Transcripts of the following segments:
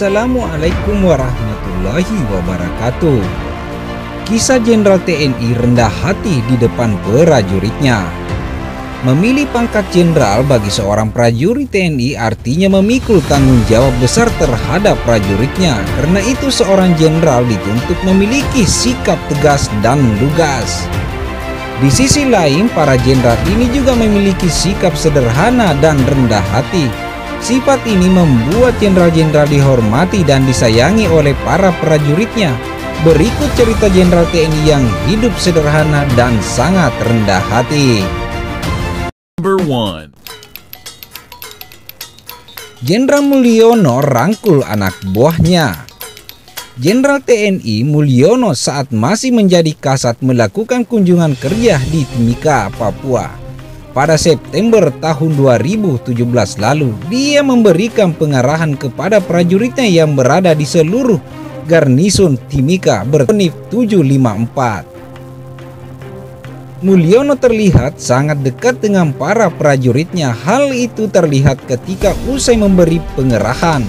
Assalamualaikum warahmatullahi wabarakatuh. Kisah Jenderal TNI rendah hati di depan prajuritnya. Memilih pangkat jenderal bagi seorang prajurit TNI artinya memikul tanggung jawab besar terhadap prajuritnya. Karena itu seorang jenderal dituntut memiliki sikap tegas dan lugas. Di sisi lain, para jenderal ini juga memiliki sikap sederhana dan rendah hati. Sifat ini membuat jenderal-jenderal dihormati dan disayangi oleh para prajuritnya. Berikut cerita jenderal TNI yang hidup sederhana dan sangat rendah hati. Number 1. Jenderal Mulyono rangkul anak buahnya. Jenderal TNI Mulyono saat masih menjadi kasat melakukan kunjungan kerja di Timika, Papua. Pada September tahun 2017 lalu, dia memberikan pengarahan kepada prajuritnya yang berada di seluruh garnison Timika berunit 754. Mulyono terlihat sangat dekat dengan para prajuritnya. Hal itu terlihat ketika usai memberi pengarahan.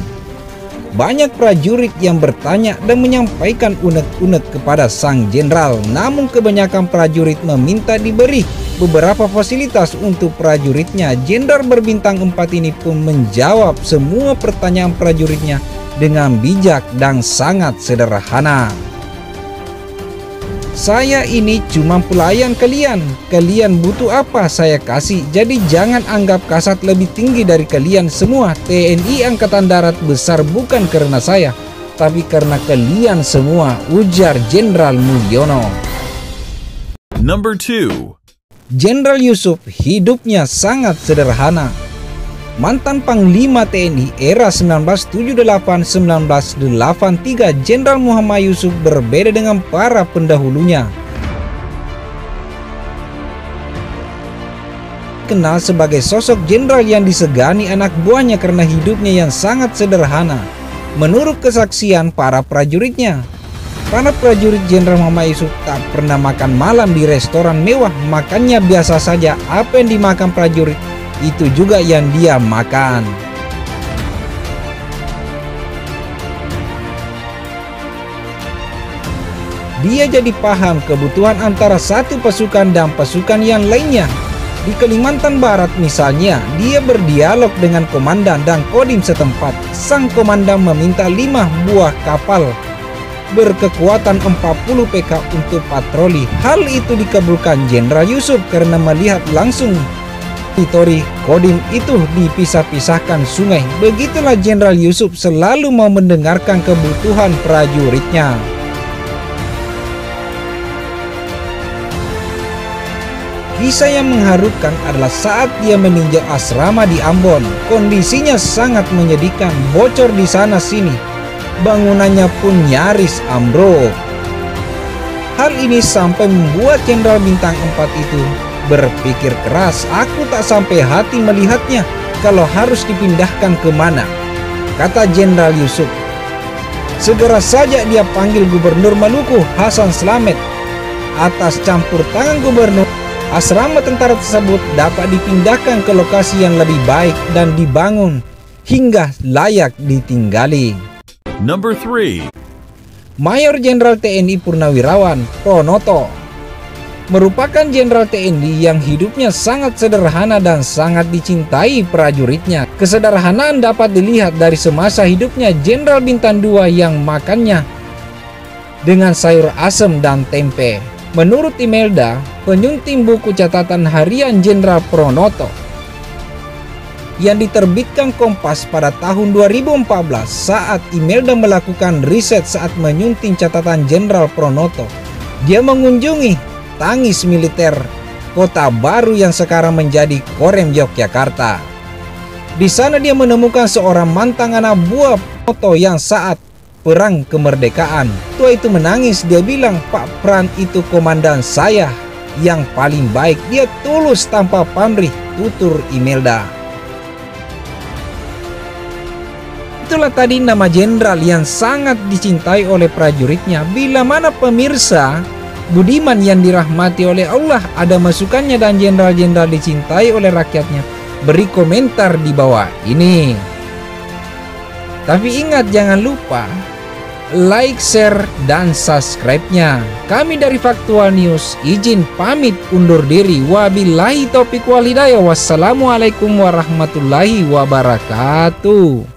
Banyak prajurit yang bertanya dan menyampaikan unek-unek kepada sang jenderal, namun kebanyakan prajurit meminta diberi beberapa fasilitas untuk prajuritnya. Jenderal berbintang 4 ini pun menjawab semua pertanyaan prajuritnya dengan bijak dan sangat sederhana. Saya ini cuma pelayan kalian. Kalian butuh apa saya kasih. Jadi jangan anggap kasat lebih tinggi dari kalian semua. TNI Angkatan Darat besar bukan karena saya, tapi karena kalian semua, ujar Jenderal Mulyono. Number 2. Jenderal Yusuf hidupnya sangat sederhana. Mantan Panglima TNI era 1978-1983, Jenderal Muhammad Yusuf berbeda dengan para pendahulunya. Kenal sebagai sosok jenderal yang disegani anak buahnya karena hidupnya yang sangat sederhana. Menurut kesaksian para prajuritnya, para prajurit Jenderal Muhammad Yusuf tak pernah makan malam di restoran mewah. Makannya biasa saja. Apa yang dimakan prajurit, itu juga yang dia makan. Dia jadi paham kebutuhan antara satu pasukan dan pasukan yang lainnya. Di Kalimantan Barat misalnya, dia berdialog dengan komandan dan kodim setempat. Sang komandan meminta 5 buah kapal berkekuatan 40 PK untuk patroli. Hal itu dikabulkan Jenderal Yusuf karena melihat langsung teritori kodim itu dipisah-pisahkan sungai. Begitulah Jenderal Yusuf selalu mau mendengarkan kebutuhan prajuritnya. Kisah yang mengharukan adalah saat dia meninjau asrama di Ambon. Kondisinya sangat menyedihkan, bocor di sana sini. Bangunannya pun nyaris ambruk. Hal ini sampai membuat Jenderal Bintang 4 itu berpikir keras. Aku tak sampai hati melihatnya kalau harus dipindahkan kemana, kata Jenderal Yusuf. Segera saja dia panggil Gubernur Maluku Hasan Slamet. Atas campur tangan gubernur, asrama tentara tersebut dapat dipindahkan ke lokasi yang lebih baik dan dibangun hingga layak ditinggali. Number 3. Mayor Jenderal TNI Purnawirawan Pronoto merupakan jenderal TNI yang hidupnya sangat sederhana dan sangat dicintai prajuritnya. Kesederhanaan dapat dilihat dari semasa hidupnya. Jenderal Bintang 2 yang makannya dengan sayur asem dan tempe. Menurut Imelda, penyunting buku catatan harian Jenderal Pronoto yang diterbitkan Kompas pada tahun 2014, saat Imelda melakukan riset saat menyunting catatan Jenderal Pronoto, dia mengunjungi Tangis Militer, kota baru yang sekarang menjadi Korem Yogyakarta. Di sana dia menemukan seorang mantan anak buah Pronoto yang saat perang kemerdekaan. Tua itu menangis. Dia bilang, "Pak Pran itu komandan saya yang paling baik. Dia tulus tanpa pamrih," tutur Imelda. Itulah tadi nama jenderal yang sangat dicintai oleh prajuritnya. Bila mana pemirsa budiman yang dirahmati oleh Allah, ada masukannya dan jenderal-jenderal dicintai oleh rakyatnya, beri komentar di bawah ini. Tapi ingat, jangan lupa like, share, dan subscribe-nya. Kami dari Faktual News izin pamit undur diri. Wabillahi taufiq wal hidayah. Wassalamualaikum warahmatullahi wabarakatuh.